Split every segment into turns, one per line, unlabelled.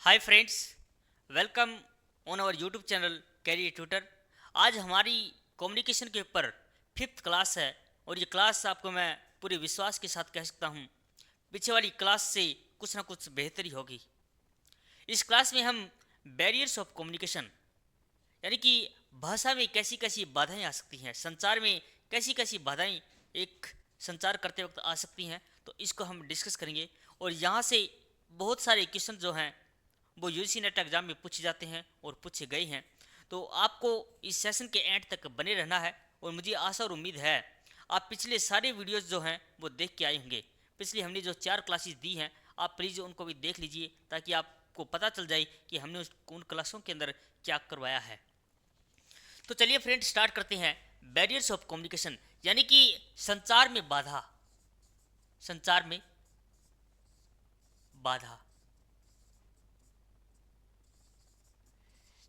Hi friends, welcome on our YouTube channel career tutor. आज हमारी communication के ऊपर फिफ्थ क्लास है और ये क्लास आपको मैं पूरे विश्वास के साथ कह सकता हूँ पीछे वाली क्लास से कुछ ना कुछ बेहतरी होगी। इस क्लास में हम बैरियर्स ऑफ कम्युनिकेशन यानी कि भाषा में कैसी कैसी बाधाएं आ सकती हैं, संचार में कैसी कैसी बाधाएं एक संचार करते वक्त आ सकती हैं, तो इसको हम डिस्कस करेंगे। और यहाँ से बहुत सारे क्वेश्चन जो हैं वो यूजीसी नेट एग्जाम में पूछे जाते हैं और पूछे गए हैं। तो आपको इस सेशन के एंड तक बने रहना है और मुझे आशा और उम्मीद है आप पिछले सारे वीडियोस जो हैं वो देख के आए होंगे। पिछले हमने जो 4 क्लासेस दी हैं आप प्लीज़ उनको भी देख लीजिए ताकि आपको पता चल जाए कि हमने उन क्लासों के अंदर क्या करवाया है। तो चलिए फ्रेंड स्टार्ट करते हैं। बैरियर्स ऑफ कम्युनिकेशन यानी कि संचार में बाधा। संचार में बाधा,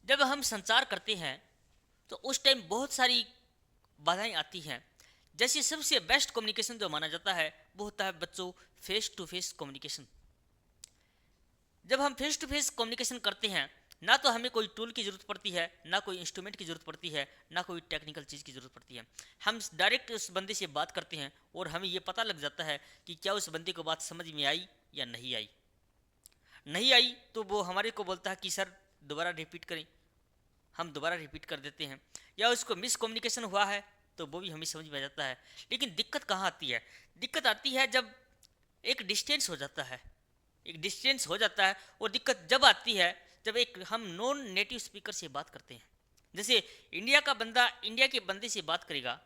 जब हम संचार करते हैं तो उस टाइम बहुत सारी बाधाएं आती हैं। जैसे सबसे बेस्ट कम्युनिकेशन जो माना जाता है वो होता है बच्चों फेस टू फेस कम्युनिकेशन। जब हम फेस टू फेस कम्युनिकेशन करते हैं ना तो हमें कोई टूल की ज़रूरत पड़ती है, ना कोई इंस्ट्रूमेंट की ज़रूरत पड़ती है, ना कोई टेक्निकल चीज़ की ज़रूरत पड़ती है। हम डायरेक्ट उस बंदे से बात करते हैं और हमें ये पता लग जाता है कि क्या उस बंदे को बात समझ में आई या नहीं आई। नहीं आई तो वो हमारे को बोलता है कि सर दोबारा रिपीट करें, हम दोबारा रिपीट कर देते हैं। या उसको मिस कम्युनिकेशन हुआ है तो वो भी हमें समझ में आ जाता है। लेकिन दिक्कत कहाँ आती है? दिक्कत आती है जब एक डिस्टेंस हो जाता है। एक डिस्टेंस हो जाता है और दिक्कत जब आती है जब एक हम नॉन नेटिव स्पीकर से बात करते हैं। जैसे इंडिया का बंदा इंडिया के बंदे से बात करेगा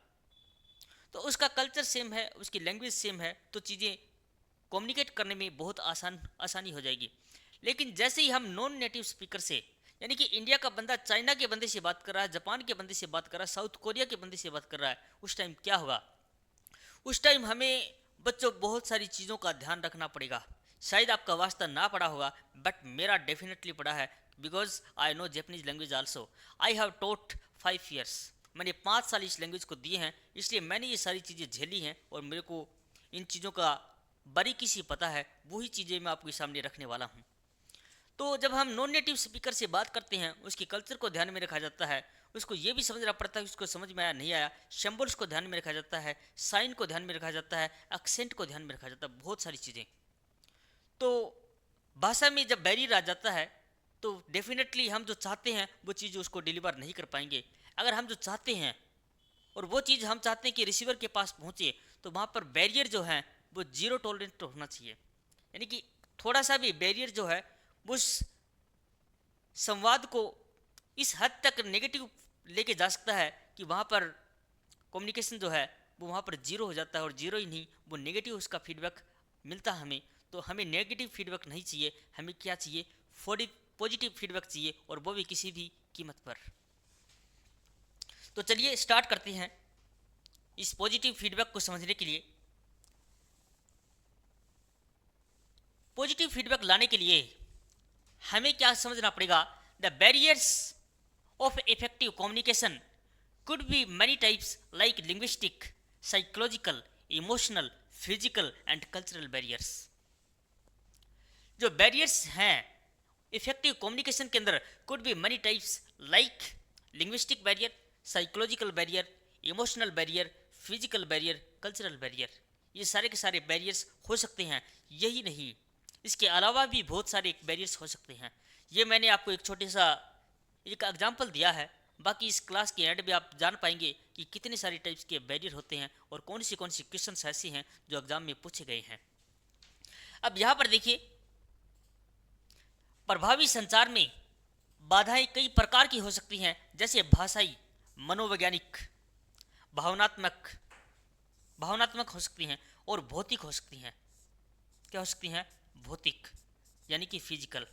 तो उसका कल्चर सेम है, उसकी लैंग्वेज सेम है, तो चीज़ें कम्युनिकेट करने में बहुत आसानी हो जाएगी। लेकिन जैसे ही हम नॉन नेटिव स्पीकर से यानी कि इंडिया का बंदा चाइना के बंदे से बात कर रहा है, जापान के बंदे से बात कर रहा है, साउथ कोरिया के बंदे से बात कर रहा है, उस टाइम क्या होगा? उस टाइम हमें बच्चों बहुत सारी चीज़ों का ध्यान रखना पड़ेगा। शायद आपका वास्ता ना पड़ा होगा बट मेरा डेफिनेटली पड़ा है, because I know Japanese language also. I have taught 5 years, मैंने 5 साल इस लैंग्वेज को दिए हैं, इसलिए मैंने ये सारी चीज़ें झेली हैं और मेरे को इन चीज़ों का बारीकी से पता है। वही चीज़ें मैं आपके सामने रखने वाला हूँ। तो जब हम नॉन नेटिव स्पीकर से बात करते हैं उसके कल्चर को ध्यान में रखा जाता है, उसको ये भी समझना पड़ता है कि उसको समझ में आया नहीं आया, सिंबल्स को ध्यान में रखा जाता है, साइन को ध्यान में रखा जाता है, एक्सेंट को ध्यान में रखा जाता है, बहुत सारी चीज़ें। तो भाषा में जब बैरियर आ जाता है तो डेफिनेटली हम जो चाहते हैं वो चीज़ उसको डिलीवर नहीं कर पाएंगे। अगर हम जो चाहते हैं और वो चीज़ हम चाहते हैं कि रिसीवर के पास पहुँचे तो वहाँ पर बैरियर जो है वो जीरो टॉलरेंस होना चाहिए। यानी कि थोड़ा सा भी बैरियर जो है उस संवाद को इस हद तक नेगेटिव लेके जा सकता है कि वहाँ पर कम्युनिकेशन जो है वो वहाँ पर जीरो हो जाता है। और जीरो ही नहीं, वो नेगेटिव उसका फीडबैक मिलता है हमें। तो हमें नेगेटिव फीडबैक नहीं चाहिए, हमें क्या चाहिए? पॉजिटिव फीडबैक चाहिए, और वो भी किसी भी कीमत पर। तो चलिए स्टार्ट करते हैं इस पॉजिटिव फीडबैक को समझने के लिए। पॉजिटिव फीडबैक लाने के लिए हमें क्या समझना पड़ेगा? The barriers of effective communication could be many types like linguistic, psychological, emotional, physical and cultural barriers। जो बैरियर्स हैं इफेक्टिव कम्युनिकेशन के अंदर could be money types like linguistic barrier, psychological barrier, emotional barrier, physical barrier, cultural barrier. ये सारे के सारे barriers हो सकते हैं। यही नहीं, इसके अलावा भी बहुत सारे बैरियर्स हो सकते हैं। ये मैंने आपको एक छोटे सा एक एग्जाम्पल दिया है। बाकी इस क्लास के एंड में आप जान पाएंगे कि कितने सारे टाइप्स के बैरियर होते हैं और कौन सी क्वेश्चंस ऐसे हैं जो एग्जाम में पूछे गए हैं। अब यहाँ पर देखिए, प्रभावी संचार में बाधाएं कई प्रकार की हो सकती हैं, जैसे भाषाई, मनोवैज्ञानिक, भावनात्मक भावनात्मक हो सकती हैं और भौतिक हो सकती हैं। क्या हो सकती हैं? भौतिक यानी कि फिजिकल।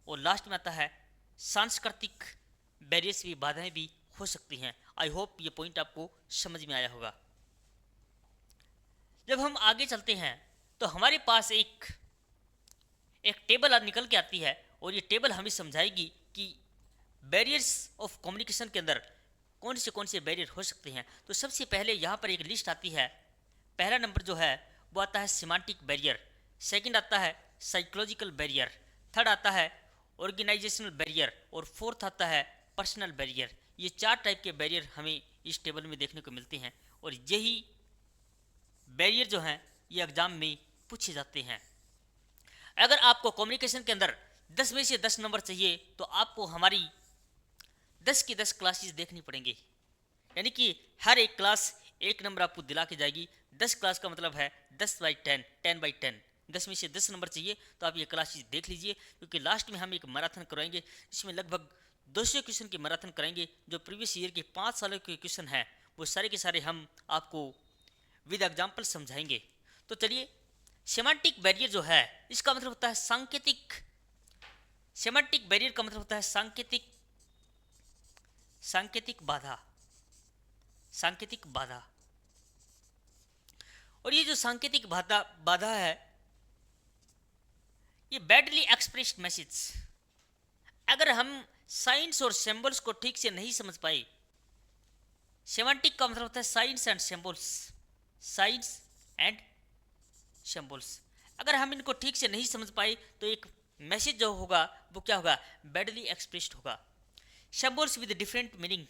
और लास्ट में आता है सांस्कृतिक बैरियर्स भी, बाधाएं भी हो सकती हैं। आई होप ये पॉइंट आपको समझ में आया होगा। जब हम आगे चलते हैं तो हमारे पास एक टेबल निकल के आती है और ये टेबल हमें समझाएगी कि बैरियर्स ऑफ कम्युनिकेशन के अंदर कौन से बैरियर हो सकते हैं। तो सबसे पहले यहाँ पर एक लिस्ट आती है। पहला नंबर जो है वो आता है सिमांटिक बैरियर, सेकंड आता है साइकोलॉजिकल बैरियर, थर्ड आता है ऑर्गेनाइजेशनल बैरियर और फोर्थ आता है पर्सनल बैरियर। ये 4 टाइप के बैरियर हमें इस टेबल में देखने को मिलते हैं और यही बैरियर जो हैं ये एग्जाम में पूछे जाते हैं। अगर आपको कम्युनिकेशन के अंदर 10 में से 10 नंबर चाहिए तो आपको हमारी 10 की 10 क्लासेस देखनी पड़ेंगी, यानी कि हर एक क्लास 1 नंबर आपको दिला के जाएगी। 10 क्लास का मतलब है 10/10, 10/10। 10 में से 10 नंबर चाहिए तो आप ये क्लासेस देख लीजिए, क्योंकि लास्ट में हम एक मैराथन कराएंगे। इसमें लगभग 200 क्वेश्चन की मैराथन कराएंगे। जो प्रीवियस ईयर के 5 सालों के क्वेश्चन हैं वो सारे के सारे हम आपको विद एग्जाम्पल समझाएंगे। तो चलिए, सेमांटिक बैरियर जो है इसका मतलब होता है सांकेतिक। सेमांटिक बैरियर का मतलब होता है सांकेतिक बाधा। सांकेतिक बाधा। और ये जो सांकेतिक बाधा है ये बैडली एक्सप्रेस्ड मैसेज। अगर हम साइंस और सिंबल्स को ठीक से नहीं समझ पाए, सेमांटिक का मतलब होता है science and symbols. Science and symbols अगर हम इनको ठीक से नहीं समझ पाए तो एक मैसेज जो होगा वो क्या होगा, बैडली एक्सप्रेस्ड होगा। Symbols with different meaning.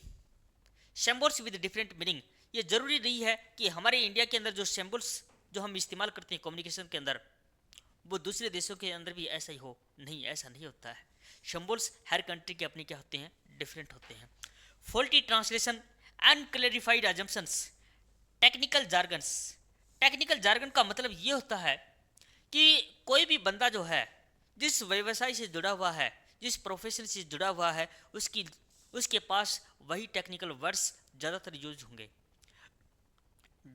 Symbols with different meaning, ये जरूरी नहीं है कि हमारे इंडिया के अंदर जो सिंबल्स जो हम इस्तेमाल करते हैं कम्युनिकेशन के अंदर वो दूसरे देशों के अंदर भी ऐसा ही हो। नहीं, ऐसा नहीं होता है। सिंबल्स हर कंट्री के अपने क्या होते हैं, डिफरेंट होते हैं। Faulty translation, unclarified assumptions, technical jargons. Technical jargon का मतलब ये होता है कि कोई भी बंदा जो है जिस व्यवसाय से जुड़ा हुआ है, जिस प्रोफेशन से जुड़ा हुआ है, उसके पास वही टेक्निकल वर्ड्स ज़्यादातर यूज होंगे।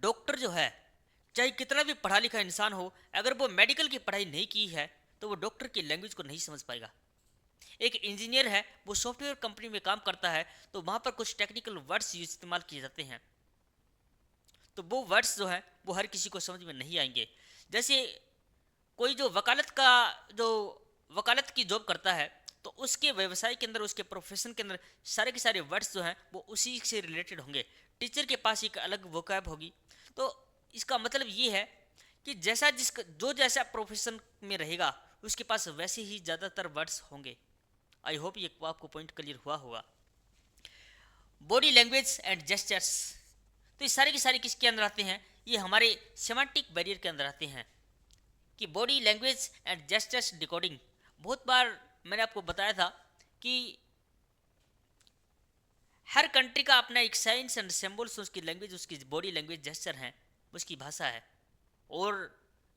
डॉक्टर जो है चाहे कितना भी पढ़ा लिखा इंसान हो, अगर वो मेडिकल की पढ़ाई नहीं की है तो वो डॉक्टर की लैंग्वेज को नहीं समझ पाएगा। एक इंजीनियर है वो सॉफ्टवेयर कंपनी में काम करता है तो वहाँ पर कुछ टेक्निकल वर्ड्स इस्तेमाल किए जाते हैं, तो वो वर्ड्स जो है वो हर किसी को समझ में नहीं आएंगे। जैसे कोई जो वकालत की जॉब करता है तो उसके व्यवसाय के अंदर, उसके प्रोफेशन के अंदर सारे के सारे वर्ड्स जो हैं वो उसी से रिलेटेड होंगे। टीचर के पास एक अलग वोकैब होगी। तो इसका मतलब ये है कि जैसा प्रोफेशन में रहेगा उसके पास वैसे ही ज़्यादातर वर्ड्स होंगे। आई होप ये आपको पॉइंट क्लियर हुआ होगा। बॉडी लैंग्वेज एंड जेस्चर्स, तो ये सारे के सारे किसके अंदर आते हैं, ये हमारे सेमांटिक बैरियर के अंदर आते हैं। कि body language and gestures decoding, बहुत बार मैंने आपको बताया था कि हर कंट्री का अपना एक साइंस एंड सिंबल्स, उसकी लैंग्वेज, उसकी बॉडी लैंग्वेज, जेस्चर हैं, उसकी भाषा है। और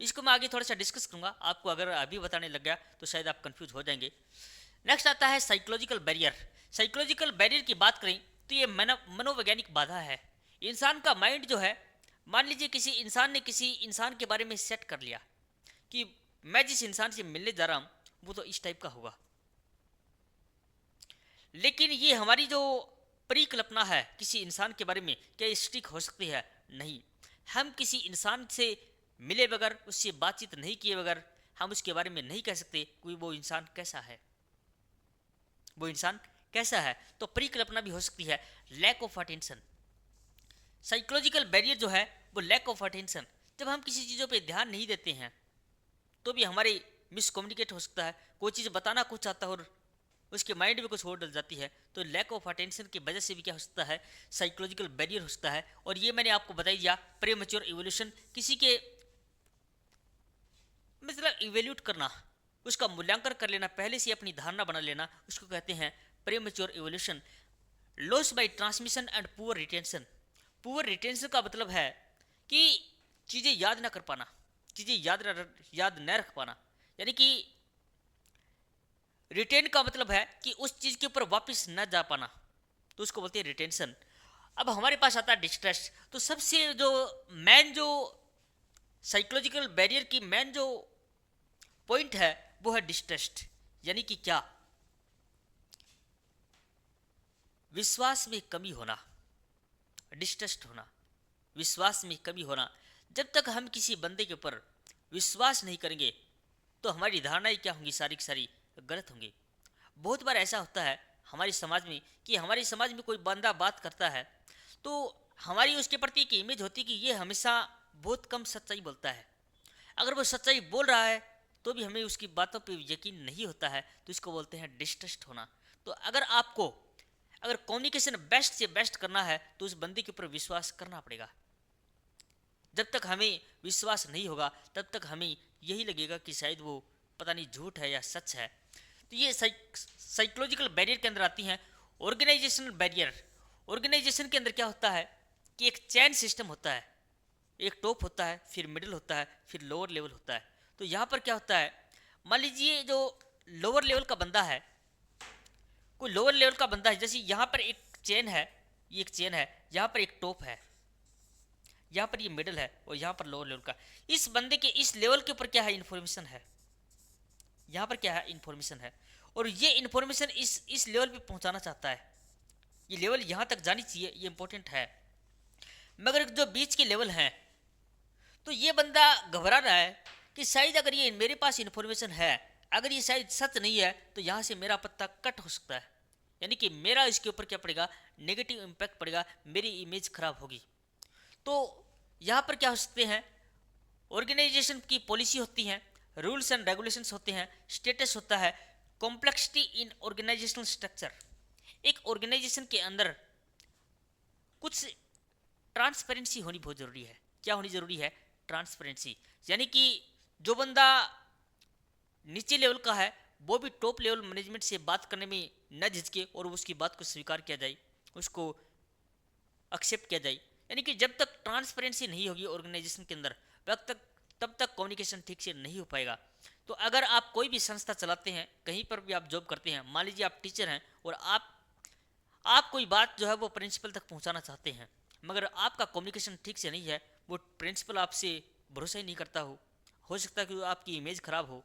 इसको मैं आगे थोड़ा सा डिस्कस करूंगा। आपको अगर अभी बताने लग गया तो शायद आप कंफ्यूज हो जाएंगे। नेक्स्ट आता है साइकोलॉजिकल बैरियर। साइकोलॉजिकल बैरियर की बात करें तो ये मनोवैज्ञानिक बाधा है। इंसान का माइंड जो है, मान लीजिए किसी इंसान ने किसी इंसान के बारे में सेट कर लिया कि मैं जिस इंसान से मिलने जा रहा हूं वो तो इस टाइप का होगा, लेकिन ये हमारी जो परिकल्पना है किसी इंसान के बारे में, क्या स्टिक हो सकती है? नहीं। हम किसी इंसान से मिले बगैर, उससे बातचीत नहीं किए बगैर हम उसके बारे में नहीं कह सकते कोई वो इंसान कैसा है, वो इंसान कैसा है। तो परिकल्पना भी हो सकती है। Lack of attention, psychological barrier जो है वो लैक ऑफ अटेंशन। जब हम किसी चीज़ों पे ध्यान नहीं देते हैं तो भी हमारे मिसकम्युनिकेट हो सकता है। कोई चीज़ बताना कुछ आता है और उसके माइंड में कुछ और डल जाती है, तो लैक ऑफ अटेंशन की वजह से भी क्या हो सकता है, साइकोलॉजिकल बैरियर हो सकता है। और ये मैंने आपको बताई दिया, प्रीमैच्योर इवोल्यूशन, किसी के मतलब इवेल्यूट करना, उसका मूल्यांकन कर लेना, पहले से अपनी धारणा बना लेना, उसको कहते हैं premature evolution. Loss by transmission and poor retention. Poor retention का मतलब है कि चीज़ें याद ना कर पाना, चीज़ें याद न रख पाना, यानी कि रिटेन का मतलब है कि उस चीज़ के ऊपर वापस न जा पाना, तो उसको बोलते हैं रिटेंशन। अब हमारे पास आता है डिस्ट्रेस। तो सबसे जो साइकोलॉजिकल बैरियर की मेन जो पॉइंट है वो है डिस्ट्रेस्ट, यानी कि क्या, विश्वास में कमी होना, डिस्ट्रस्ट होना, विश्वास में कमी होना। जब तक हम किसी बंदे के ऊपर विश्वास नहीं करेंगे तो हमारी धारणाएं क्या होंगी, सारी की सारी गलत होंगी। बहुत बार ऐसा होता है हमारे समाज में कि हमारे समाज में कोई बंदा बात करता है तो हमारी उसके प्रति एक इमेज होती है कि ये हमेशा बहुत कम सच्चाई बोलता है। अगर वो सच्चाई बोल रहा है तो भी हमें उसकी बातों पे यकीन नहीं होता है, तो इसको बोलते हैं डिस्ट्रस्ट होना। तो अगर आपको अगर कम्युनिकेशन बेस्ट से बेस्ट करना है तो उस बंदे के ऊपर विश्वास करना पड़ेगा। जब तक हमें विश्वास नहीं होगा तब तक हमें यही लगेगा कि शायद वो पता नहीं झूठ है या सच है। तो ये साइकोलॉजिकल बैरियर के अंदर आती हैं। ऑर्गेनाइजेशनल बैरियर, ऑर्गेनाइजेशन के अंदर क्या होता है कि एक चैन सिस्टम होता है, एक टॉप होता है, फिर मिडिल होता है, फिर लोअर लेवल होता है। तो यहाँ पर क्या होता है, मान लीजिए जो लोअर लेवल का बंदा है, कोई लोअर लेवल का बंदा है, जैसे यहाँ पर एक चेन है, ये एक चेन है, यहाँ पर एक टॉप है, यहाँ पर ये मिडिल है और यहाँ पर लोअर लेवल का। इस बंदे के इस लेवल के ऊपर क्या है, इंफॉर्मेशन है, यहाँ पर क्या है, इंफॉर्मेशन है, और ये इंफॉर्मेशन इस लेवल पे पहुँचाना चाहता है। ये लेवल यहाँ तक जानी चाहिए, ये इंपॉर्टेंट है। मगर जो बीच के लेवल हैं, तो ये बंदा घबरा रहा है कि शायद अगर ये मेरे पास इंफॉर्मेशन है, अगर ये शायद सच नहीं है, तो यहाँ से मेरा पत्ता कट हो सकता है, यानी कि मेरा इसके ऊपर क्या पड़ेगा, नेगेटिव इम्पैक्ट पड़ेगा, मेरी इमेज खराब होगी। तो यहाँ पर क्या हो सकते हैं, ऑर्गेनाइजेशन की पॉलिसी होती है, रूल्स एंड रेगुलेशंस होते हैं, स्टेटस होता है, कॉम्प्लेक्सिटी इन ऑर्गेनाइजेशनल स्ट्रक्चर। एक ऑर्गेनाइजेशन के अंदर कुछ ट्रांसपेरेंसी होनी बहुत ज़रूरी है। क्या होनी ज़रूरी है, ट्रांसपेरेंसी, यानी कि जो बंदा नीचे लेवल का है वो भी टॉप लेवल मैनेजमेंट से बात करने में न झिझके और उसकी बात को स्वीकार किया जाए, उसको एक्सेप्ट किया जाए। यानी कि जब तक ट्रांसपेरेंसी नहीं होगी ऑर्गेनाइजेशन के अंदर, तब तक कम्युनिकेशन ठीक से नहीं हो पाएगा। तो अगर आप कोई भी संस्था चलाते हैं, कहीं पर भी आप जॉब करते हैं, मान लीजिए आप टीचर हैं और आप कोई बात जो है वो प्रिंसिपल तक पहुंचाना चाहते हैं, मगर आपका कम्युनिकेशन ठीक से नहीं है, वो प्रिंसिपल आपसे भरोसा ही नहीं करता हो सकता है कि आपकी इमेज खराब हो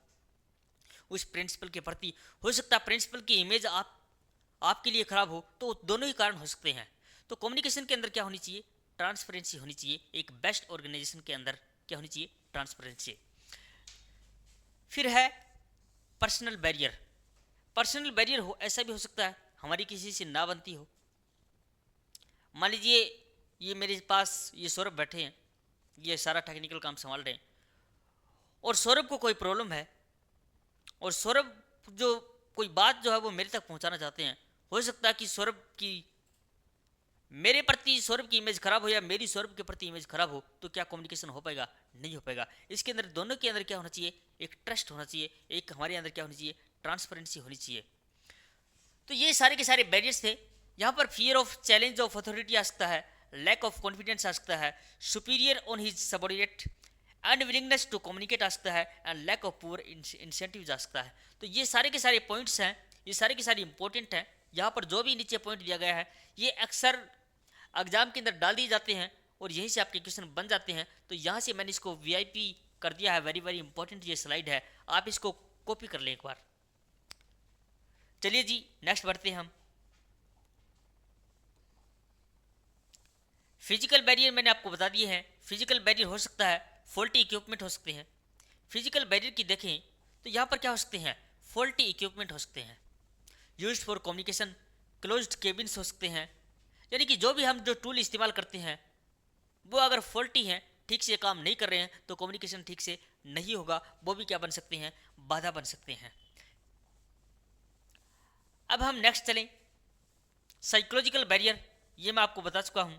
उस प्रिंसिपल के प्रति, हो सकता है प्रिंसिपल की इमेज आपके लिए खराब हो, तो दोनों ही कारण हो सकते हैं। तो कम्युनिकेशन के अंदर क्या होनी चाहिए, ट्रांसपेरेंसी होनी चाहिए। एक बेस्ट ऑर्गेनाइजेशन के अंदर क्या होनी चाहिए, ट्रांसपेरेंसी। फिर है पर्सनल बैरियर। पर्सनल बैरियर हो ऐसा भी हो सकता है हमारी किसी से ना बनती हो। मान लीजिए ये मेरे पास ये सौरभ बैठे हैं, ये सारा टेक्निकल काम संभाल रहे हैं, और सौरभ को कोई प्रॉब्लम है और सौरभ जो कोई बात जो है वो मेरे तक पहुंचाना चाहते हैं। हो सकता है कि सौरभ की मेरे प्रति सौरभ की इमेज खराब हो या मेरी सौरभ के प्रति इमेज खराब हो, तो क्या कम्युनिकेशन हो पाएगा, नहीं हो पाएगा। इसके अंदर दोनों के अंदर क्या होना चाहिए, एक ट्रस्ट होना चाहिए, एक हमारे अंदर क्या होनी चाहिए, ट्रांसपेरेंसी होनी चाहिए। तो ये सारे के सारे बैरियर्स थे। यहाँ पर fear of challenge of authority आ सकता है, लैक ऑफ कॉन्फिडेंस आ सकता है, superior on his subordinate, unwillingness to communicate आ सकता है, and lack of poor incentives आ सकता है। तो ये सारे के सारे पॉइंट्स हैं, ये सारे के सारे इंपॉर्टेंट हैं। यहाँ पर जो भी नीचे पॉइंट दिया गया है ये अक्सर एग्जाम के अंदर डाल दिए जाते हैं और यहीं से आपके क्वेश्चन बन जाते हैं। तो यहाँ से मैंने इसको वीआईपी कर दिया है, वेरी वेरी इंपॉर्टेंट ये स्लाइड है, आप इसको कॉपी कर लें एक बार। चलिए जी नेक्स्ट बढ़ते हैं हम। फिजिकल बैरियर मैंने आपको बता दिए हैं। फिजिकल बैरियर हो सकता है, फॉल्टी इक्विपमेंट हो सकते हैं। फिजिकल बैरियर की देखें तो यहाँ पर क्या हो सकते हैं, फॉल्टी इक्विपमेंट हो सकते हैं, used for communication, closed cabins हो सकते हैं। यानी कि जो भी हम जो टूल इस्तेमाल करते हैं वो अगर फॉल्टी हैं, ठीक से काम नहीं कर रहे हैं, तो कम्युनिकेशन ठीक से नहीं होगा, वो भी क्या बन सकते हैं, बाधा बन सकते हैं। अब हम नेक्स्ट चलें, साइकोलॉजिकल बैरियर, ये मैं आपको बता चुका हूं।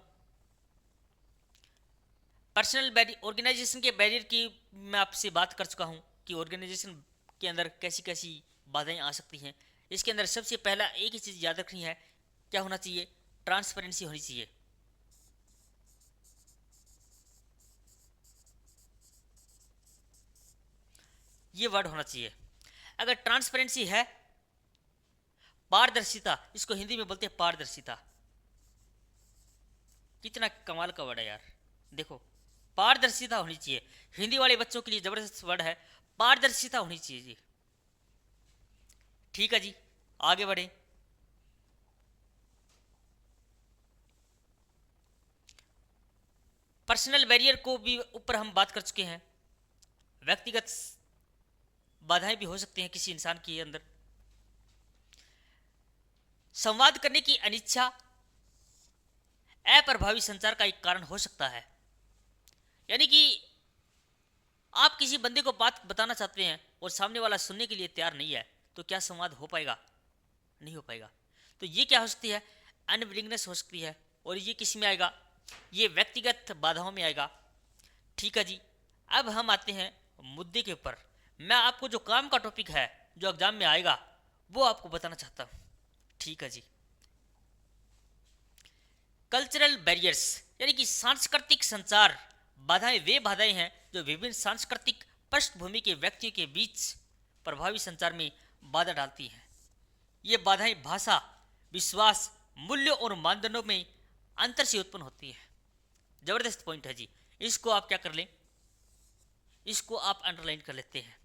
पर्सनल बैरियर, ऑर्गेनाइजेशन के बैरियर की मैं आपसे बात कर चुका हूं कि ऑर्गेनाइजेशन के अंदर कैसी कैसी बाधाएं आ सकती हैं। इसके अंदर सबसे पहला एक ही चीज़ याद रखनी है, क्या होना चाहिए, ट्रांसपेरेंसी होनी चाहिए। ये वर्ड होना चाहिए। अगर ट्रांसपेरेंसी है, पारदर्शिता, इसको हिंदी में बोलते हैं पारदर्शिता। कितना कमाल का वर्ड है यार, देखो पारदर्शिता होनी चाहिए। हिंदी वाले बच्चों के लिए जबरदस्त वर्ड है, पारदर्शिता होनी चाहिए जी। ठीक है जी, आगे बढ़े। पर्सनल बैरियर को भी ऊपर हम बात कर चुके हैं। व्यक्तिगत बाधाएं भी हो सकती हैं किसी इंसान के अंदर। संवाद करने की अनिच्छा अप्रभावी संचार का एक कारण हो सकता है। यानी कि आप किसी बंदे को बात बताना चाहते हैं और सामने वाला सुनने के लिए तैयार नहीं है, तो क्या संवाद हो पाएगा? नहीं हो पाएगा। तो ये क्या हो सकती है? अनविलिंगनेस हो सकती है। और ये किस में आएगा? ये व्यक्तिगत बाधाओं में आएगा। ठीक है जी। अब हम आते हैं मुद्दे के ऊपर। मैं आपको जो काम का टॉपिक है जो एग्जाम में आएगा वो आपको बताना चाहता हूँ। ठीक है जी। कल्चरल बैरियर्स यानी कि सांस्कृतिक संचार बाधाएं वे बाधाएं हैं जो विभिन्न सांस्कृतिक पृष्ठभूमि के व्यक्तियों के बीच प्रभावी संचार में बाधा डालती हैं। ये बाधाएं भाषा, विश्वास, मूल्यों और मानदंडों में अंतर से उत्पन्न होती है। जबरदस्त पॉइंट है जी। इसको आप क्या कर लें, इसको आप अंडरलाइन कर लेते हैं।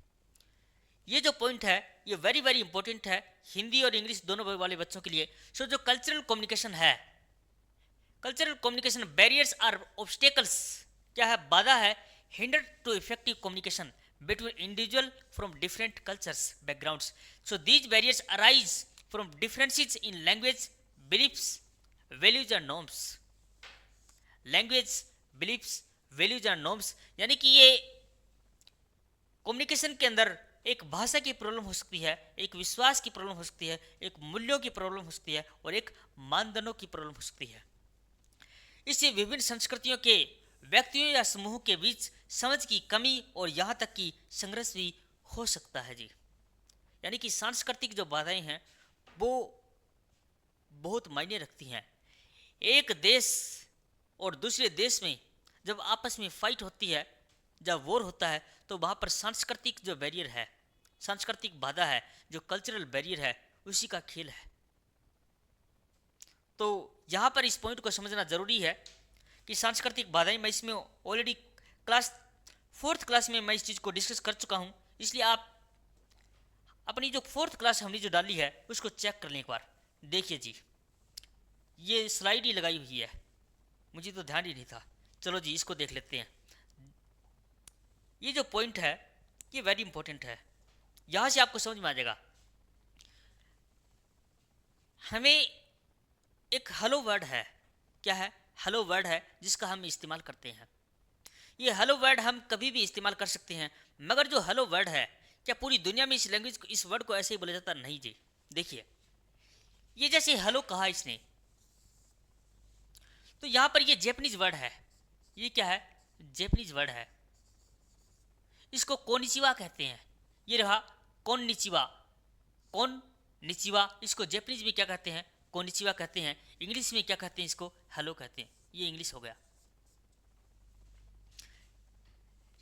ये जो पॉइंट है ये वेरी वेरी इंपॉर्टेंट है हिंदी और इंग्लिश दोनों वाले बच्चों के लिए। सो जो कल्चरल कम्युनिकेशन है, cultural communication barriers are obstacles, क्या है? बाधा है। Hinder to effective communication between individual from different cultures backgrounds. So these barriers arise from differences in language, beliefs, values and norms. Language, beliefs, values and norms यानी कि ये communication के अंदर एक भाषा की प्रॉब्लम हो सकती है, एक विश्वास की प्रॉब्लम हो सकती है, एक मूल्यों की प्रॉब्लम हो सकती है और एक मानदंडों की प्रॉब्लम हो सकती है। इससे विभिन्न संस्कृतियों के व्यक्तियों या समूह के बीच समझ की कमी और यहाँ तक कि संघर्ष भी हो सकता है जी। यानी कि सांस्कृतिक जो बाधाएं हैं वो बहुत मायने रखती हैं। एक देश और दूसरे देश में जब आपस में फाइट होती है, जब वॉर होता है, तो वहाँ पर सांस्कृतिक जो बैरियर है, सांस्कृतिक बाधा है, जो कल्चरल बैरियर है, उसी का खेल है। तो यहाँ पर इस पॉइंट को समझना जरूरी है कि सांस्कृतिक बाधाएं, मैं इसमें ऑलरेडी क्लास 4th क्लास में मैं इस चीज़ को डिस्कस कर चुका हूँ। इसलिए आप अपनी जो 4th क्लास हमने जो डाली है उसको चेक कर लें एक बार। देखिए जी, ये स्लाइड ही लगाई हुई है, मुझे तो ध्यान ही नहीं था। चलो जी, इसको देख लेते हैं। ये जो पॉइंट है ये वेरी इंपॉर्टेंट है, यहाँ से आपको समझ में आ जाएगा। हमें एक हेलो वर्ड है, क्या है? हेलो वर्ड है जिसका हम इस्तेमाल करते हैं। ये हेलो वर्ड हम कभी भी इस्तेमाल कर सकते हैं, मगर जो हेलो वर्ड है, क्या पूरी दुनिया में इस लैंग्वेज को, इस वर्ड को ऐसे ही बोला जाता? नहीं जी। देखिए, ये जैसे हेलो कहा इसने, तो यहाँ पर ये जैपनीज वर्ड है। ये क्या है? जैपनीज वर्ड है। इसको कोनिचिवा कहते हैं। ये रहा कोनिचिवा, कोनिचिवा। इसको जैपनीज में क्या कहते हैं? कोनिचिवा कहते हैं। इंग्लिश में क्या कहते हैं? इसको हेलो कहते हैं। ये इंग्लिश हो गया।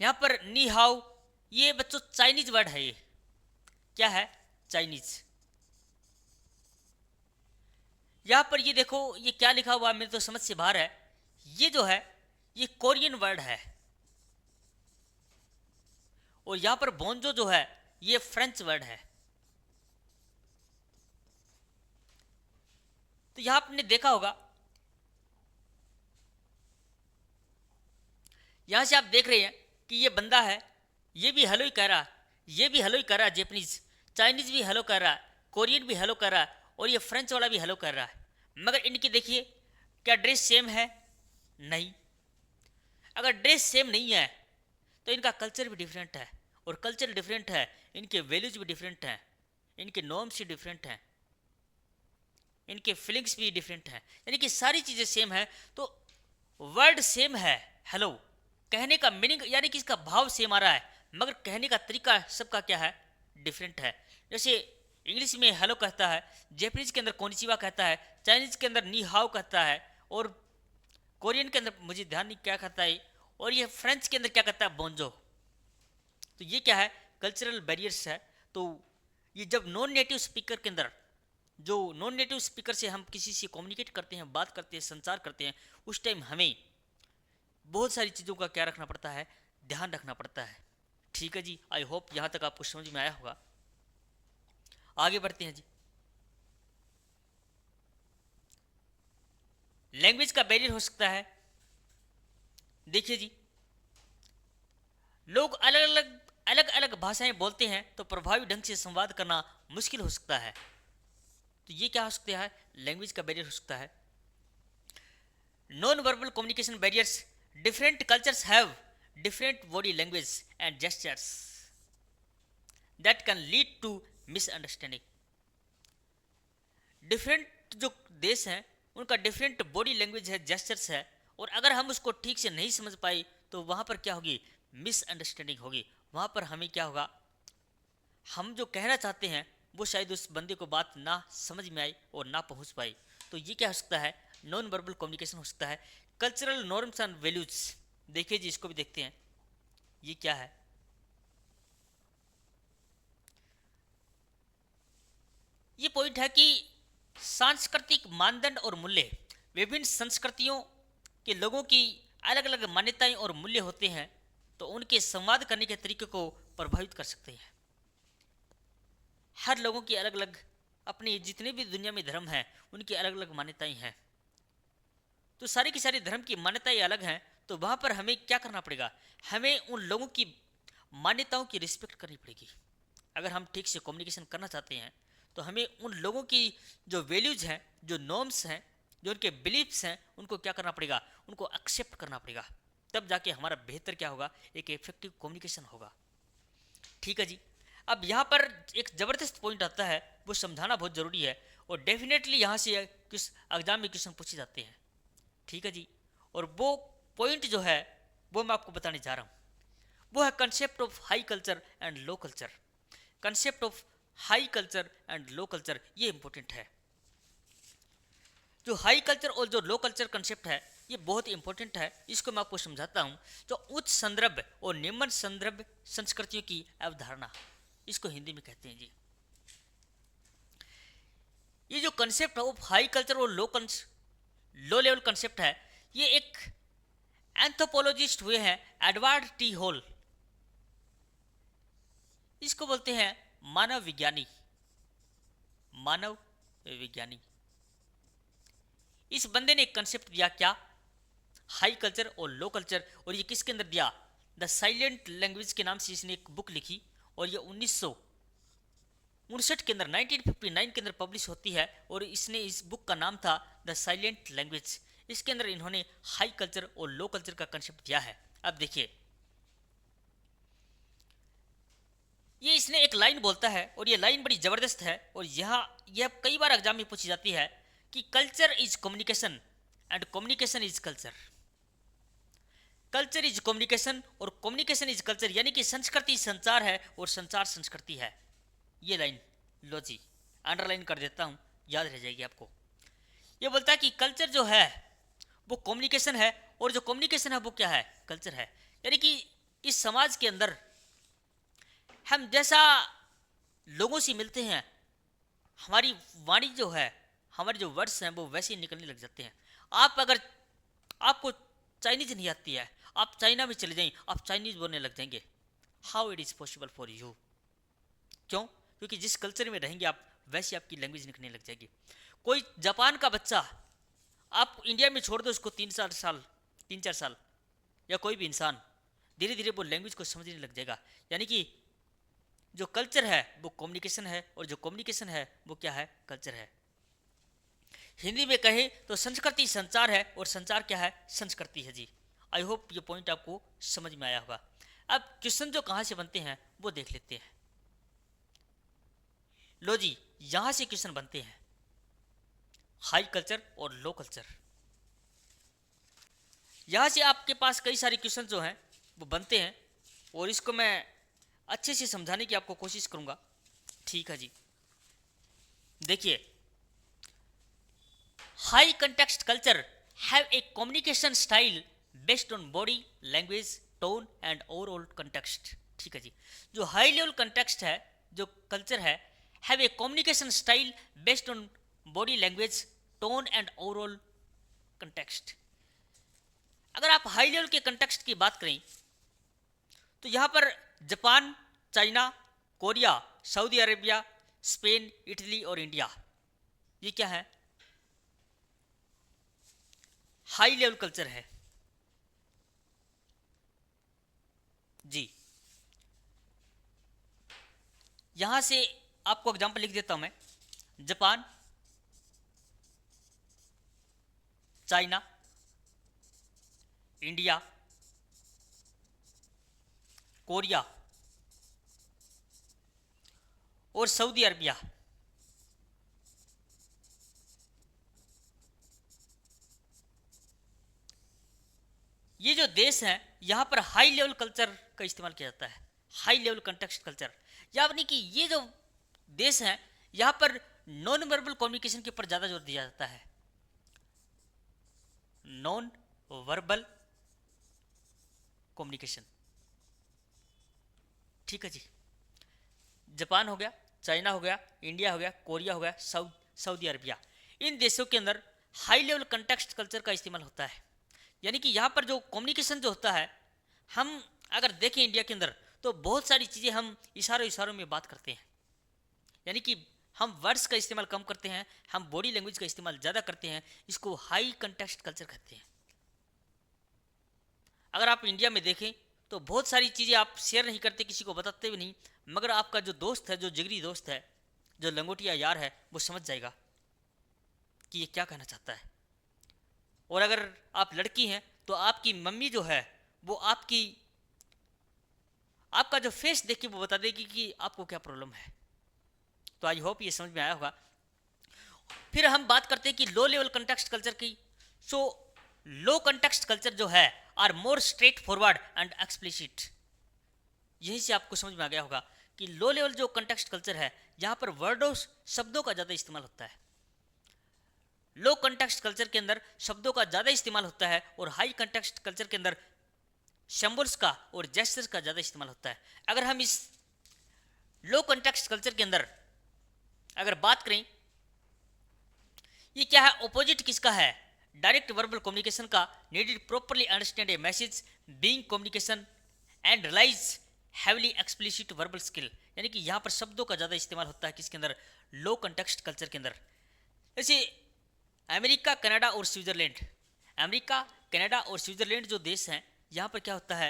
यहाँ पर नी हाउ, ये बच्चों चाइनीज वर्ड है। ये क्या है? चाइनीज। यहाँ पर ये देखो, ये क्या लिखा हुआ मेरे तो समझ से बाहर है। ये जो है ये कोरियन वर्ड है। और यहाँ पर बोंजो जो है ये फ्रेंच वर्ड है। तो यहाँ आपने देखा होगा, यहाँ से आप देख रहे हैं कि ये बंदा है, ये भी हेलो ही कह रहा है, ये भी हेलो ही कर रहा है। जैपनीज, चाइनीज भी हेलो कर रहा है, कोरियन भी हेलो कर रहा है और ये फ्रेंच वाला भी हेलो कर रहा है। मगर इनकी देखिए, क्या ड्रेस सेम है? नहीं। अगर ड्रेस सेम नहीं है तो इनका कल्चर भी डिफरेंट है, और कल्चर डिफरेंट है, इनके वैल्यूज भी डिफरेंट हैं, इनके नॉर्म्स भी डिफरेंट हैं, इनके फीलिंग्स भी डिफरेंट हैं। यानी कि सारी चीज़ें सेम है। तो वर्ड सेम है हेलो, कहने का मीनिंग यानी कि इसका भाव सेम आ रहा है, मगर कहने का तरीका सबका क्या है? डिफरेंट है। जैसे इंग्लिश में हेलो कहता है, जैपनीज के अंदर कोनिचिवा कहता है, चाइनीज के अंदर नी हाउ कहता है, और कोरियन के अंदर मुझे ध्यान नहीं क्या कहता है, और ये फ्रेंच के अंदर क्या कहता है? बोंजो। तो ये क्या है? कल्चरल बैरियर्स है। तो ये जब नॉन नेटिव स्पीकर के अंदर, जो नॉन नेटिव स्पीकर से हम किसी से कम्युनिकेट करते हैं, बात करते हैं, संचार करते हैं, उस टाइम हमें बहुत सारी चीज़ों का क्या रखना पड़ता है? ध्यान रखना पड़ता है। ठीक है जी, आई होप यहाँ तक आपको समझ में आया होगा। आगे बढ़ते हैं जी। लैंग्वेज का बैरियर हो सकता है। देखिए जी, लोग अलग अलग भाषाएं बोलते हैं तो प्रभावी ढंग से संवाद करना मुश्किल हो सकता है। तो ये क्या हो सकता है? लैंग्वेज का बैरियर हो सकता है। Non verbal communication barriers, different cultures have different body language and gestures that can lead to misunderstanding. Different जो देश हैं उनका डिफरेंट बॉडी लैंग्वेज है, जेस्चर्स है, और अगर हम उसको ठीक से नहीं समझ पाए तो वहाँ पर क्या होगी, मिसअंडरस्टैंडिंग होगी। वहाँ पर हमें क्या होगा, हम जो कहना चाहते हैं वो शायद उस बंदे को बात ना समझ में आए और ना पहुँच पाए। तो ये क्या हो सकता है, नॉन वर्बल कम्युनिकेशन हो सकता है। कल्चरल नॉर्म्स एंड वैल्यूज, देखिए जी इसको भी देखते हैं, ये क्या है। ये पॉइंट है कि सांस्कृतिक मानदंड और मूल्य, विभिन्न संस्कृतियों के लोगों की अलग अलग मान्यताएं और मूल्य होते हैं, तो उनके संवाद करने के तरीके को प्रभावित कर सकते हैं। हर लोगों की अलग अलग, अपनी जितने भी दुनिया में धर्म हैं उनकी अलग अलग मान्यताएं हैं, तो सारी की सारी धर्म की मान्यताएं अलग हैं। तो वहाँ पर हमें क्या करना पड़ेगा, हमें उन लोगों की मान्यताओं की रिस्पेक्ट करनी पड़ेगी। अगर हम ठीक से कम्युनिकेशन करना चाहते हैं तो हमें उन लोगों की जो वैल्यूज हैं, जो नॉर्म्स हैं, जो उनके बिलीफ्स हैं, उनको क्या करना पड़ेगा, उनको एक्सेप्ट करना पड़ेगा। तब जाके हमारा बेहतर क्या होगा, एक इफेक्टिव कम्युनिकेशन होगा। ठीक है जी। अब यहाँ पर एक ज़बरदस्त पॉइंट आता है, वो समझाना बहुत ज़रूरी है, और डेफिनेटली यहाँ से किस एग्जाम में क्वेश्चन पूछे जाते हैं। ठीक है जी। और वो पॉइंट जो है वो मैं आपको बताने जा रहा हूँ, वो है concept of high culture and low culture. Concept of high culture and low culture, ये इंपॉर्टेंट है। जो हाई कल्चर और जो लो कल्चर कंसेप्ट है ये बहुत इंपॉर्टेंट है, इसको मैं आपको समझाता हूँ। जो उच्च संदर्भ और निम्न संदर्भ संस्कृतियों की अवधारणा, इसको हिंदी में कहते हैं जी। ये जो कंसेप्ट ऑफ हाई कल्चर और लो लेवल कंसेप्ट है, ये एक एंथ्रोपोलॉजिस्ट हुए हैं एडवर्ड टी हॉल, इसको बोलते हैं मानव विज्ञानी। मानव विज्ञानी, इस बंदे ने एक कंसेप्ट दिया, क्या, हाई कल्चर और लो कल्चर, और ये किसके अंदर दिया, द साइलेंट लैंग्वेज के नाम से इसने एक बुक लिखी, और ये 1959 के अंदर 1959 के अंदर पब्लिश होती है, और इसने इस बुक का नाम था द साइलेंट लैंग्वेज। इसके अंदर इन्होंने हाई कल्चर और लो कल्चर का कंसेप्ट दिया है। अब देखिए, ये इसने एक लाइन बोलता है, और ये लाइन बड़ी जबरदस्त है, और यह कई बार एग्जाम में पूछी जाती है कि culture is communication and communication is culture. Culture is communication और कम्युनिकेशन इज कल्चर, यानी कि संस्कृति संचार है और संचार संस्कृति है। ये लाइन लो जी, अंडरलाइन कर देता हूं, याद रह जाएगी आपको। ये बोलता है कि कल्चर जो है वो कम्युनिकेशन है, और जो कम्युनिकेशन है वो क्या है, कल्चर है। यानी कि इस समाज के अंदर हम जैसा लोगों से मिलते हैं, हमारी वाणी जो है, हमारे जो वर्ड्स हैं वो वैसे ही निकलने लग जाते हैं। आप अगर, आपको चाइनीज नहीं आती है, आप चाइना में चले जाएं, आप चाइनीज बोलने लग जाएंगे। How it is possible for you, क्यों, क्योंकि जिस कल्चर में रहेंगे आप, वैसे आपकी लैंग्वेज निकलने लग जाएगी। कोई जापान का बच्चा आप इंडिया में छोड़ दो उसको 3-4 साल, या कोई भी इंसान, धीरे धीरे वो लैंग्वेज को समझने लग जाएगा। यानी कि जो कल्चर है वो कम्युनिकेशन है, और जो कम्युनिकेशन है वो क्या है, कल्चर है। हिंदी में कहें तो संस्कृति संचार है, और संचार क्या है, संस्कृति है जी। आई होप ये पॉइंट आपको समझ में आया होगा। अब क्वेश्चन जो कहाँ से बनते हैं वो देख लेते हैं। लो जी, यहां से क्वेश्चन बनते हैं, हाई कल्चर और लो कल्चर। यहां से आपके पास कई सारे क्वेश्चन जो हैं वो बनते हैं, और इसको मैं अच्छे से समझाने की आपको कोशिश करूंगा। ठीक है जी। देखिए, high context culture have a communication style based on body language tone and overall context. ठीक है जी। जो हाई लेवल कंटेक्स्ट है, जो कल्चर है, have a communication style based on body language tone and overall context. अगर आप high level के context की बात करें तो यहां पर Japan, China, Korea, Saudi Arabia, Spain, Italy और इंडिया, ये क्या है, हाई लेवल कल्चर है जी। यहां से आपको एग्जांपल लिख देता हूं मैं, जापान, चाइना, इंडिया, कोरिया और सऊदी अरबिया। ये जो देश हैं यहाँ पर हाई लेवल कल्चर का इस्तेमाल किया जाता है, हाई लेवल कंटेक्स्ट कल्चर। यानी कि ये जो देश हैं यहाँ पर नॉन वर्बल कम्युनिकेशन के ऊपर ज़्यादा जोर दिया जाता है, नॉन वर्बल कम्युनिकेशन। ठीक है जी। जापान हो गया, चाइना हो गया, इंडिया हो गया, कोरिया हो गया, सऊदी अरबिया, इन देशों के अंदर हाई लेवल कंटेक्स्ट कल्चर का इस्तेमाल होता है। यानी कि यहाँ पर जो कम्युनिकेशन जो होता है, हम अगर देखें इंडिया के अंदर तो बहुत सारी चीज़ें हम इशारों में बात करते हैं। यानी कि हम वर्ड्स का इस्तेमाल कम करते हैं, हम बॉडी लैंग्वेज का इस्तेमाल ज़्यादा करते हैं। इसको हाई कंटेक्स्ट कल्चर कहते हैं। अगर आप इंडिया में देखें तो बहुत सारी चीज़ें आप शेयर नहीं करते, किसी को बताते भी नहीं, मगर आपका जो दोस्त है, जो जिगरी दोस्त है, जो लंगोटिया यार है, वो समझ जाएगा कि ये क्या कहना चाहता है। और अगर आप लड़की हैं तो आपकी मम्मी जो है वो आपका जो फेस देख के वो बता देगी कि आपको क्या प्रॉब्लम है। तो आई होप ये समझ में आया होगा। फिर हम बात करते हैं कि लो लेवल कंटेक्स्ट कल्चर की। सो लो कंटेक्स्ट कल्चर जो है are more straightforward and explicit. यहीं से आपको समझ में आ गया होगा कि लो लेवल जो कंटेक्स्ट कल्चर है यहाँ पर वर्डों शब्दों का ज़्यादा इस्तेमाल होता है। लो कंटेक्स्ट कल्चर के अंदर शब्दों का ज़्यादा इस्तेमाल होता है और हाई कंटेक्स्ट कल्चर के अंदर सिंबल्स का और जेस्चर्स का ज़्यादा इस्तेमाल होता है। अगर हम इस लो कंटेक्स्ट कल्चर के अंदर अगर बात करें, ये क्या है, ऑपोजिट किसका है, डायरेक्ट वर्बल कम्युनिकेशन का, needed properly understand a message being communication and relies heavily explicit verbal skill. यानी कि यहाँ पर शब्दों का ज़्यादा इस्तेमाल होता है किसके अंदर, लो कंटेक्स्ट कल्चर के अंदर। जैसे अमेरिका, कनाडा और स्विट्जरलैंड, अमेरिका, कनाडा और स्विट्जरलैंड जो देश हैं यहाँ पर क्या होता है,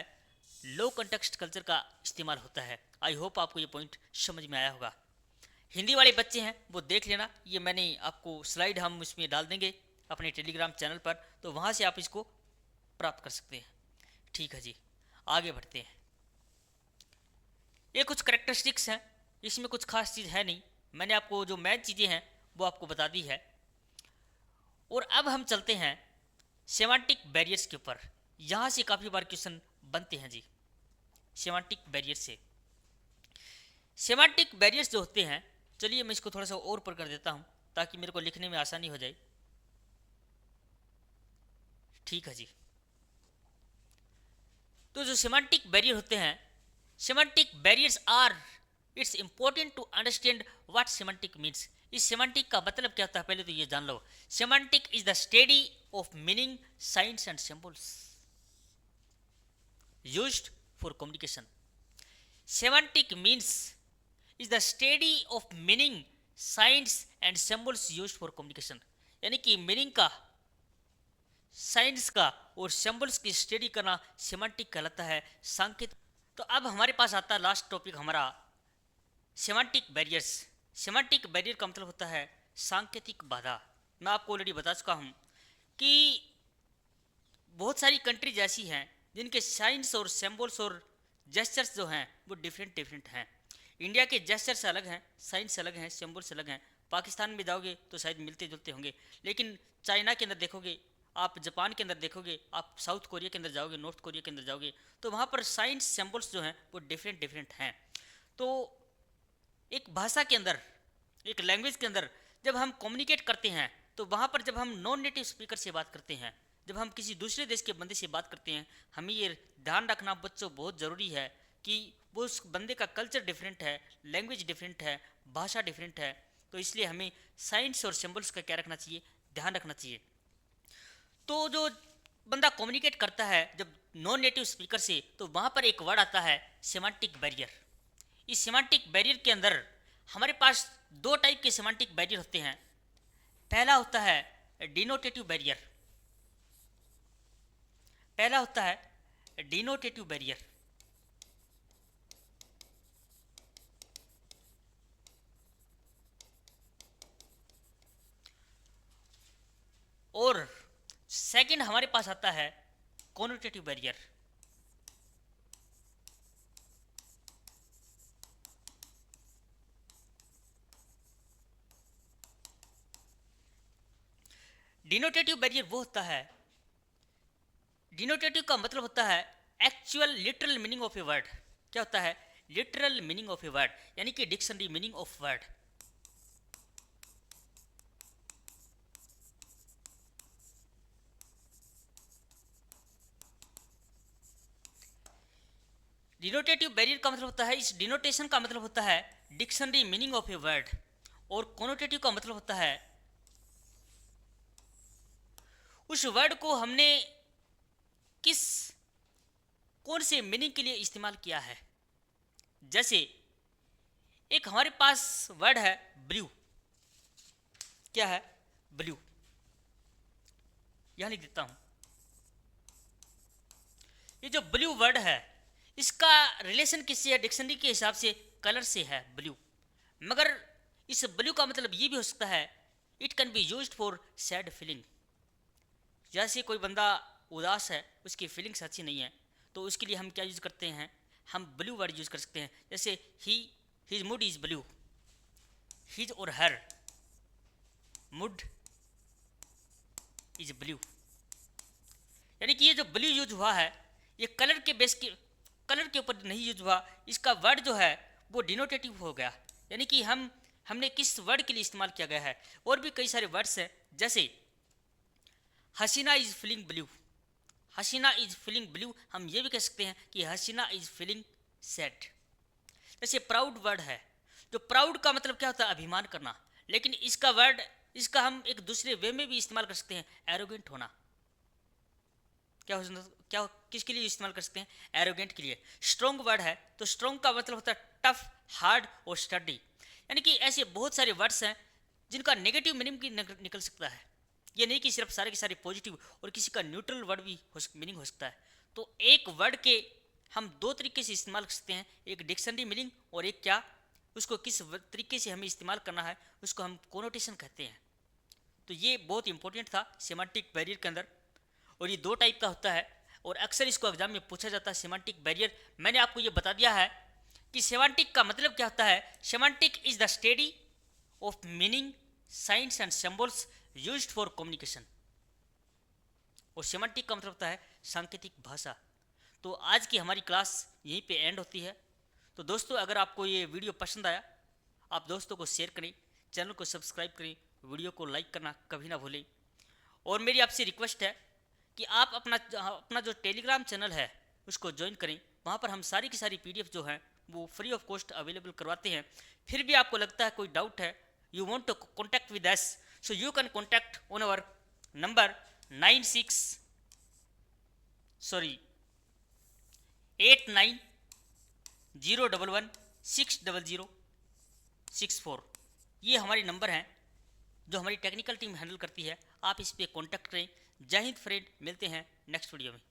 लो कंटेक्स्ट कल्चर का इस्तेमाल होता है। आई होप आपको ये पॉइंट समझ में आया होगा। हिंदी वाले बच्चे हैं वो देख लेना, ये मैंने आपको स्लाइड हम इसमें डाल देंगे अपने टेलीग्राम चैनल पर, तो वहाँ से आप इसको प्राप्त कर सकते हैं। ठीक है जी, आगे बढ़ते हैं। ये कुछ करेक्टरिस्टिक्स हैं, इसमें कुछ खास चीज़ है नहीं, मैंने आपको जो मेन चीज़ें हैं वो आपको बता दी है। और अब हम चलते हैं सेमांटिक बैरियर्स के ऊपर। यहाँ से काफ़ी बार क्वेश्चन बनते हैं जी सेमांटिक बैरियर से। सेमांटिक बैरियर्स जो होते हैं, चलिए मैं इसको थोड़ा सा और ऊपर कर देता हूँ ताकि मेरे को लिखने में आसानी हो जाए। ठीक है जी। तो जो सेमांटिक बैरियर होते हैं, semantic barriers are, it's important to understand what semantic means. इस सेमांटिक का मतलब क्या होता है पहले तो ये जान लो। Semantic is the study of meaning, science and symbols used for communication. Semantic means is the study of meaning, science and symbols used for communication. यानी कि मीनिंग का, साइंस का और सिंबल्स की स्टडी करना सेमांटिक कहलाता है, सांकेत। तो अब हमारे पास आता है लास्ट टॉपिक हमारा, सेमांटिक बैरियर्स। सेमांटिक बैरियर का मतलब होता है सांकेतिक बाधा। मैं आपको ऑलरेडी बता चुका हूँ कि बहुत सारी कंट्रीज ऐसी हैं जिनके साइंस और सिंबल्स और जेस्चर्स जो हैं वो डिफरेंट हैं। इंडिया के जेस्चर्स अलग हैं, साइंस अलग हैं, सिंबल्स अलग हैं। पाकिस्तान में जाओगे तो शायद मिलते जुलते होंगे, लेकिन चाइना के अंदर देखोगे, आप जापान के अंदर देखोगे, आप साउथ कोरिया के अंदर जाओगे, नॉर्थ कोरिया के अंदर जाओगे, तो वहाँ पर साइंस सिंबल्स जो हैं वो डिफरेंट हैं। तो एक भाषा के अंदर, एक लैंग्वेज के अंदर जब हम कम्युनिकेट करते हैं तो वहाँ पर जब हम नॉन नेटिव स्पीकर से बात करते हैं, जब हम किसी दूसरे देश के बंदे से बात करते हैं, हमें ये ध्यान रखना बच्चों बहुत ज़रूरी है कि वो उस बंदे का कल्चर डिफरेंट है, लैंग्वेज डिफरेंट है, भाषा डिफरेंट है। तो इसलिए हमें साइंस और सिंबल्स का क्या रखना चाहिए, ध्यान रखना चाहिए। तो जो बंदा कम्युनिकेट करता है जब नॉन नेटिव स्पीकर से, तो वहाँ पर एक वर्ड आता है सेमांटिक बैरियर। इस सेमांटिक बैरियर के अंदर हमारे पास दो टाइप के सेमांटिक बैरियर होते हैं। पहला होता है डिनोटेटिव बैरियर, पहला होता है डिनोटेटिव बैरियर। और सेकंड हमारे पास आता है कॉनोटेटिव बैरियर। डिनोटेटिव बैरियर वो होता है, डिनोटेटिव का मतलब होता है actual literal meaning of a word. क्या होता है? Literal meaning of a word, यानी कि dictionary meaning of word. Denotative barrier का मतलब होता है, इस डिनोटेशन का मतलब होता है dictionary meaning of a word, और कोनोटेटिव का मतलब होता है उस वर्ड को हमने किस कौन से मीनिंग के लिए इस्तेमाल किया है। जैसे एक हमारे पास वर्ड है ब्लू। क्या है? ब्लू। यहां लिख देता हूं। ये जो ब्लू वर्ड है इसका रिलेशन किससे है? डिक्शनरी के हिसाब से कलर से है, ब्लू। मगर इस ब्लू का मतलब ये भी हो सकता है it can be used for sad feeling. जैसे कोई बंदा उदास है, उसकी फीलिंग्स अच्छी नहीं है, तो उसके लिए हम क्या यूज़ करते हैं? हम ब्लू वर्ड यूज़ कर सकते हैं। जैसे his mood is blue, his और हर मूड इज ब्लू। यानी कि ये जो ब्लू यूज हुआ है ये कलर के ऊपर नहीं यूज हुआ, इसका वर्ड जो है वो डिनोटेटिव हो गया। यानी कि हमने किस वर्ड के लिए इस्तेमाल किया गया है। और भी कई सारे वर्ड्स हैं, जैसे Hasina is feeling blue. Hasina is feeling blue, हम ये भी कह सकते हैं कि हसीना इज फीलिंग सैड। जैसे प्राउड वर्ड है, जो प्राउड का मतलब क्या होता है? अभिमान करना। लेकिन इसका हम एक दूसरे वे में भी इस्तेमाल कर सकते हैं, एरोगेंट होना। क्या किसके लिए इस्तेमाल कर सकते हैं? एरोगेंट के लिए। स्ट्रॉन्ग वर्ड है, तो स्ट्रॉन्ग का मतलब होता है टफ, हार्ड और स्टडी। यानी कि ऐसे बहुत सारे वर्ड्स हैं जिनका नेगेटिव मीनिंग भी निकल सकता है। ये नहीं कि सिर्फ सारे के सारे पॉजिटिव, और किसी का न्यूट्रल वर्ड भी मीनिंग हो सकता है। तो एक वर्ड के हम दो तरीके से इस्तेमाल कर सकते हैं, एक डिक्शनरी मीनिंग और एक क्या, उसको किस तरीके से हमें इस्तेमाल करना है उसको हम कोनोटेशन कहते हैं। तो ये बहुत इंपॉर्टेंट था सेमांटिक बैरियर के अंदर, और ये दो टाइप का होता है और अक्सर इसको एग्जाम में पूछा जाता है सेमांटिक बैरियर। मैंने आपको ये बता दिया है कि सेमांटिक का मतलब क्या होता है। Semantic is the study of meaning, science and symbols used for communication. और सेमांटिक का मतलब होता है सांकेतिक भाषा। तो आज की हमारी क्लास यहीं पे एंड होती है। तो दोस्तों, अगर आपको ये वीडियो पसंद आया, आप दोस्तों को शेयर करें, चैनल को सब्सक्राइब करें, वीडियो को लाइक करना कभी ना भूलें। और मेरी आपसे रिक्वेस्ट है कि आप अपना जो टेलीग्राम चैनल है उसको ज्वाइन करें। वहाँ पर हम सारी की सारी PDF जो हैं वो फ्री ऑफ कॉस्ट अवेलेबल करवाते हैं। फिर भी आपको लगता है कोई डाउट है, you want to contact with us, so you can contact on our number 8901160064। ये हमारे नंबर हैं जो हमारी टेक्निकल टीम हैंडल करती है। आप इस पर कॉन्टैक्ट करें। जय हिंद फ्रेंड, मिलते हैं नेक्स्ट वीडियो में।